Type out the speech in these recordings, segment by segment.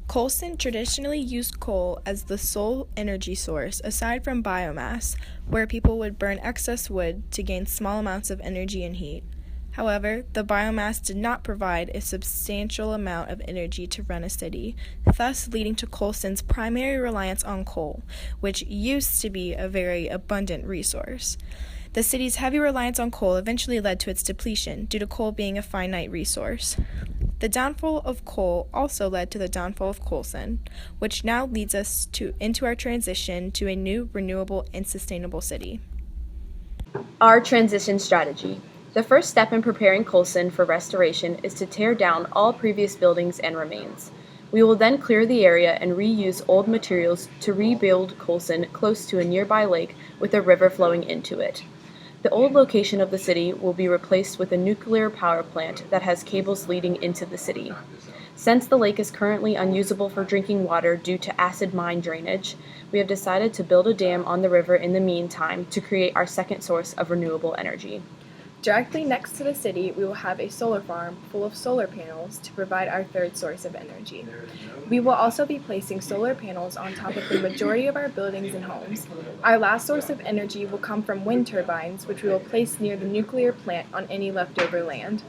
Coalsin traditionally used coal as the sole energy source aside from biomass, where people would burn excess wood to gain small amounts of energy and heat. However, the biomass did not provide a substantial amount of energy to run a city, thus leading to coalsin's primary reliance on coal, which used to be a very abundant resource. The city's heavy reliance on coal eventually led to its depletion due to coal being a finite resource. The downfall of coal also led to the downfall of coalsin, which now leads us into our transition to a new, renewable, and sustainable city. Our transition strategy. The first step in preparing coalsin for restoration is to tear down all previous buildings and remains. We will then clear the area and reuse old materials to rebuild coalsin close to a nearby lake with a river flowing into it. The old location of the city will be replaced with a nuclear power plant that has cables leading into the city. Since the lake is currently unusable for drinking water due to acid mine drainage, we have decided to build a dam on the river in the meantime to create our second source of renewable energy. Directly next to the city, we will have a solar farm full of solar panels to provide our third source of energy. We will also be placing solar panels on top of the majority of our buildings and homes. Our last source of energy will come from wind turbines, which we will place near the nuclear plant on any leftover land.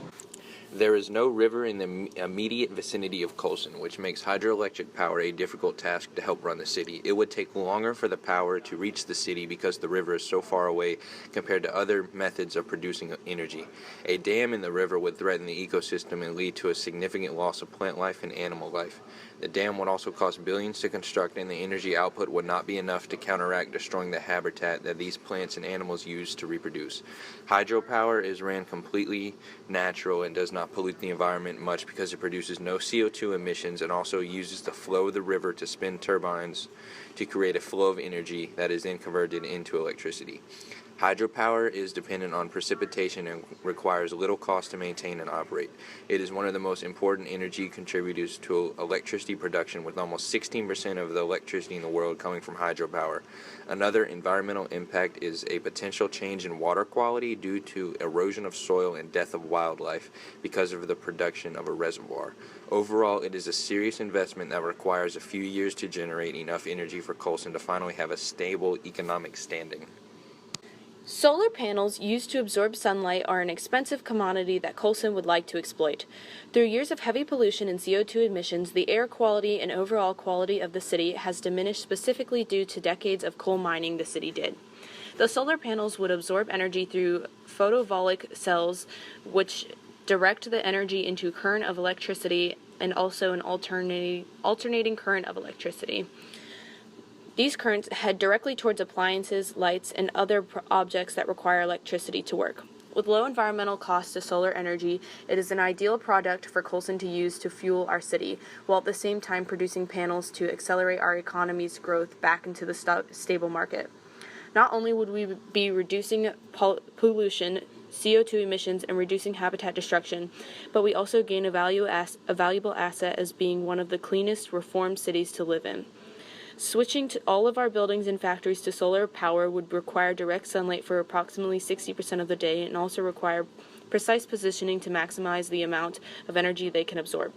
There is no river in the immediate vicinity of Coalsin, which makes hydroelectric power a difficult task to help run the city. It would take longer for the power to reach the city because the river is so far away compared to other methods of producing energy. A dam in the river would threaten the ecosystem and lead to a significant loss of plant life and animal life. The dam would also cost billions to construct, and the energy output would not be enough to counteract destroying the habitat that these plants and animals use to reproduce. Hydropower is ran completely natural and does not pollute the environment much because it produces no CO2 emissions and also uses the flow of the river to spin turbines to create a flow of energy that is then converted into electricity. Hydropower is dependent on precipitation and requires little cost to maintain and operate. It is one of the most important energy contributors to electricity production, with almost 16% of the electricity in the world coming from hydropower. Another environmental impact is a potential change in water quality due to erosion of soil and death of wildlife because of the production of a reservoir. Overall, it is a serious investment that requires a few years to generate enough energy for Coalsin to finally have a stable economic standing. Solar panels used to absorb sunlight are an expensive commodity that Coalsin would like to exploit. Through years of heavy pollution and CO2 emissions, the air quality and overall quality of the city has diminished, specifically due to decades of coal mining the city did. The solar panels would absorb energy through photovoltaic cells, which direct the energy into current of electricity and also an alternating current of electricity. These currents head directly towards appliances, lights, and other objects that require electricity to work. With low environmental costs to solar energy, it is an ideal product for Coalsin to use to fuel our city, while at the same time producing panels to accelerate our economy's growth back into the stable market. Not only would we be reducing pollution, CO2 emissions, and reducing habitat destruction, but we also gain a valuable asset as being one of the cleanest, reformed cities to live in. Switching to all of our buildings and factories to solar power would require direct sunlight for approximately 60% of the day and also require precise positioning to maximize the amount of energy they can absorb.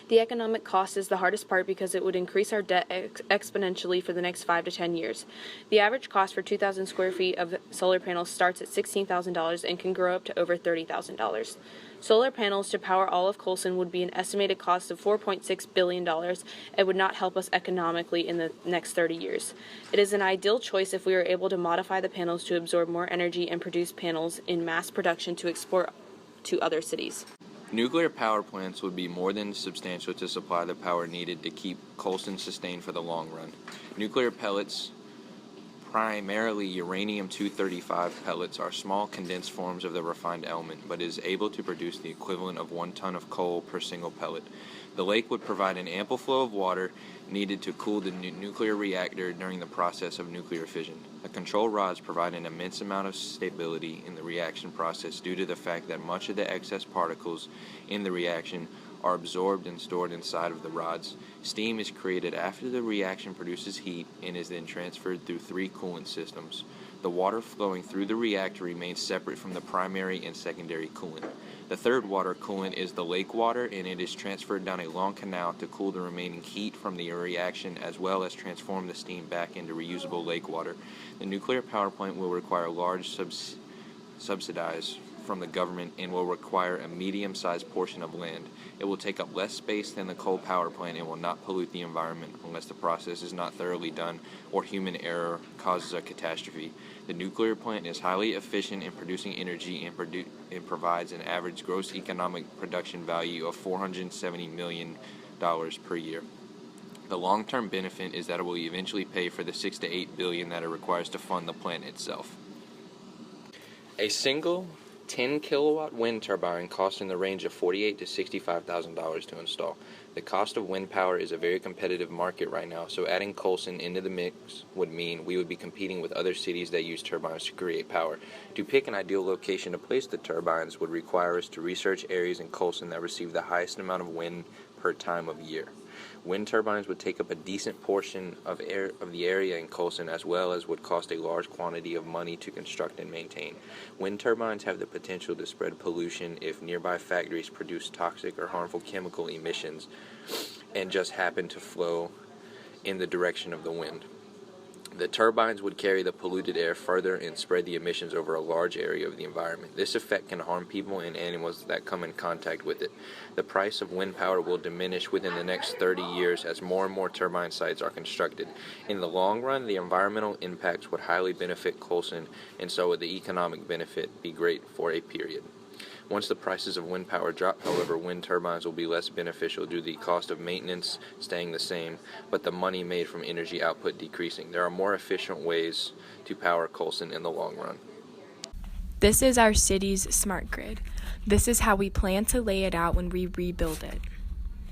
The economic cost is the hardest part because it would increase our debt exponentially for the next 5 to 10 years. The average cost for 2,000 square feet of solar panels starts at $16,000 and can grow up to over $30,000. Solar panels to power all of Coalsin would be an estimated cost of $4.6 billion and would not help us economically in the next 30 years. It is an ideal choice if we are able to modify the panels to absorb more energy and produce panels in mass production to export to other cities. Nuclear power plants would be more than substantial to supply the power needed to keep Coalsin sustained for the long run. Nuclear pellets, primarily uranium-235 pellets, are small condensed forms of the refined element, but is able to produce the equivalent of 1 ton of coal per single pellet. The lake would provide an ample flow of water needed to cool the nuclear reactor during the process of nuclear fission. The control rods provide an immense amount of stability in the reaction process due to the fact that much of the excess particles in the reaction are absorbed and stored inside of the rods. Steam is created after the reaction produces heat and is then transferred through 3 coolant systems. The water flowing through the reactor remains separate from the primary and secondary coolant. The third water coolant is the lake water, and it is transferred down a long canal to cool the remaining heat from the reaction as well as transform the steam back into reusable lake water. The nuclear power plant will require large subsidies from the government and will require a medium-sized portion of land. It will take up less space than the coal power plant and will not pollute the environment unless the process is not thoroughly done or human error causes a catastrophe. The nuclear plant is highly efficient in producing energy and provides an average gross economic production value of $470 million per year. The long-term benefit is that it will eventually pay for the $6 to $8 billion that it requires to fund the plant itself. A single 10 kilowatt wind turbine costs in the range of $48,000 to $65,000 to install. The cost of wind power is a very competitive market right now, so adding coalsin into the mix would mean we would be competing with other cities that use turbines to create power. To pick an ideal location to place the turbines would require us to research areas in coalsin that receive the highest amount of wind per time of year. Wind turbines would take up a decent portion of the area in coalsin, as well as would cost a large quantity of money to construct and maintain. Wind turbines have the potential to spread pollution if nearby factories produce toxic or harmful chemical emissions and just happen to flow in the direction of the wind. The turbines would carry the polluted air further and spread the emissions over a large area of the environment. This effect can harm people and animals that come in contact with it. The price of wind power will diminish within the next 30 years as more and more turbine sites are constructed. In the long run, the environmental impacts would highly benefit coalsin, and so would the economic benefit be great for a period. Once the prices of wind power drop, however, wind turbines will be less beneficial due to the cost of maintenance staying the same, but the money made from energy output decreasing. There are more efficient ways to power coalsin in the long run. This is our city's smart grid. This is how we plan to lay it out when we rebuild it.